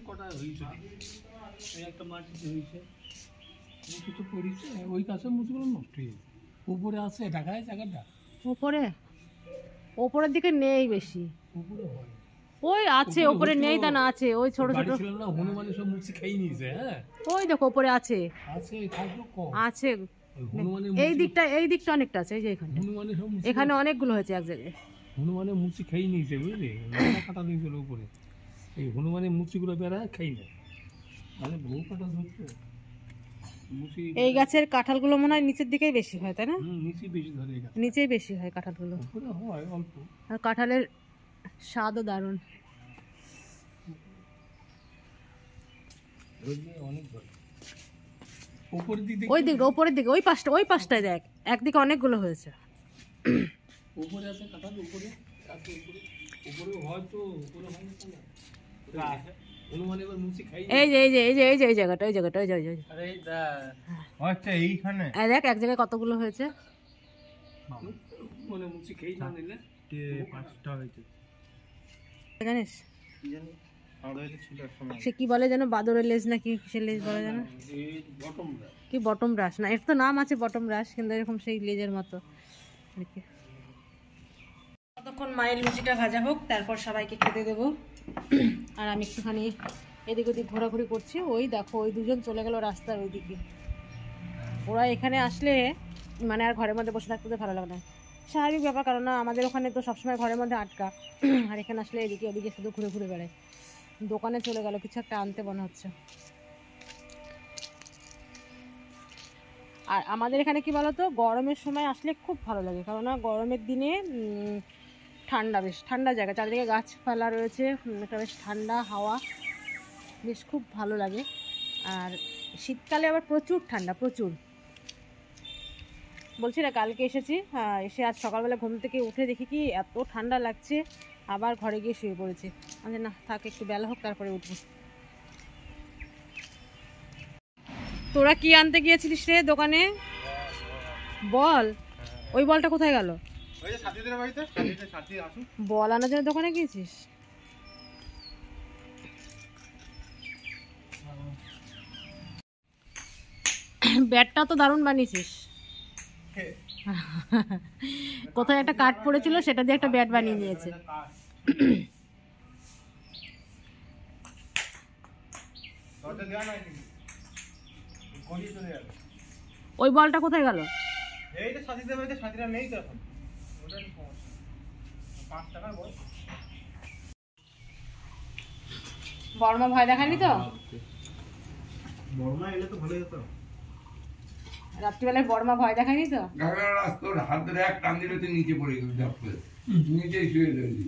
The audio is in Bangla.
কটা হয়েছে একটা মাটিতে হয়েছে কিছু করেছে ওই কাছের মুসগুলো নষ্ট হয়ে গেছে উপরে আছে ঢাকায় জায়গাটা উপরে উপরের দিকে নেই বেশি উপরে হয় ওই আছে উপরে নেই তা না আছে ওই ছোট ছোট ছিল না হনুমানের সব মুচি খাই নিয়েছে হ্যাঁ ওই দেখো উপরে আছে আছে থাকলো কম আছে হনুমানের এই দিকটা অনেকটা আছে এই যে এখানে হনুমানের সব এখানে অনেকগুলো হয়েছে এক জায়গায় হনুমানের মুচি খাই নিয়েছে বুঝলি কাটা দিয়েছিল উপরে এই হনুমানের মুচিগুলো বেড়া খাই না মানে বহু কাটা ধরছে এই গাছের কাঁঠালগুলো মনে হয় নিচের দিকেই বেশি হয় তাই না নিচেই বেশি হয় কাঁঠালগুলো আর কাঁঠালের স্বাদও দারুণ ওই দিকে ওপরের দিকে ওই পাশটায় দেখ একদিকে অনেকগুলো হয়েছে এই জায়গাটা দেখ এক জায়গায় কতগুলো হয়েছে জানিস সে কি বলে যেন বাদরের লেজ না কি কিসের লেজ বলে যেন কি বটম ব্রাশ না এর তো নাম আছে বটম ব্রাশ কিন্তু এরকম সেই লেজের মতো ততক্ষণ মায়ের লুচিটা ভাজা হোক তারপর সবাইকে খেতে দেবো আর আমি একটুখানি এদিক ওদিক ঘোরাঘুরি করছি ওই দেখো ওই দুজন চলে গেল রাস্তার ওইদিকে ওরা এখানে আসলে মানে আর ঘরের মধ্যে বসে থাকতে ভালো লাগে না স্বাভাবিক ব্যাপার কারণ না আমাদের ওখানে তো সবসময় ঘরের মধ্যে আটকা আর এখানে আসলে এদিকে ওদিকে শুধু ঘুরে ঘুরে বেড়ায় দোকানে চলে গেল কিছু একটা আনতে মনে হচ্ছে আর আমাদের এখানে কি বলতো গরমের সময় আসলে খুব ভালো লাগে কারণ না গরমের দিনে ঠান্ডা বেশ ঠান্ডা জায়গা চারদিকে গাছপালা রয়েছে একটা বেশ ঠান্ডা হাওয়া বেশ খুব ভালো লাগে আর শীতকালে আবার প্রচুর ঠান্ডা প্রচুর বলছি না কালকে এসেছি এসে আজ সকালবেলা ঘুম থেকে উঠে দেখি কি এত ঠান্ডা লাগছে আবার ঘরে গিয়ে শুয়ে পড়েছি মানে না থাক একটু বেলা হোক তারপরে উঠবো তোরা কি আনতে গিয়েছিলিস রে দোকানে বল ওই বলটা কোথায় গেল বল আনার জন্য দোকানে গিয়েছিস ব্যাটটা তো দারুণ বানিয়েছিস কোথায় একটা কাঠ পড়েছিল সেটা দিয়ে একটা ব্যাট বানিয়ে নিয়েছে ওই বলটা কোথায় গেল বর্মা ভয় দেখানি তো রাত্রিবেলায় বর্মা ভয় দেখানি তো হাত ধরে এক টান দিলে নিচে পড়ে গেল নিচেই শুয়ে রয়েছি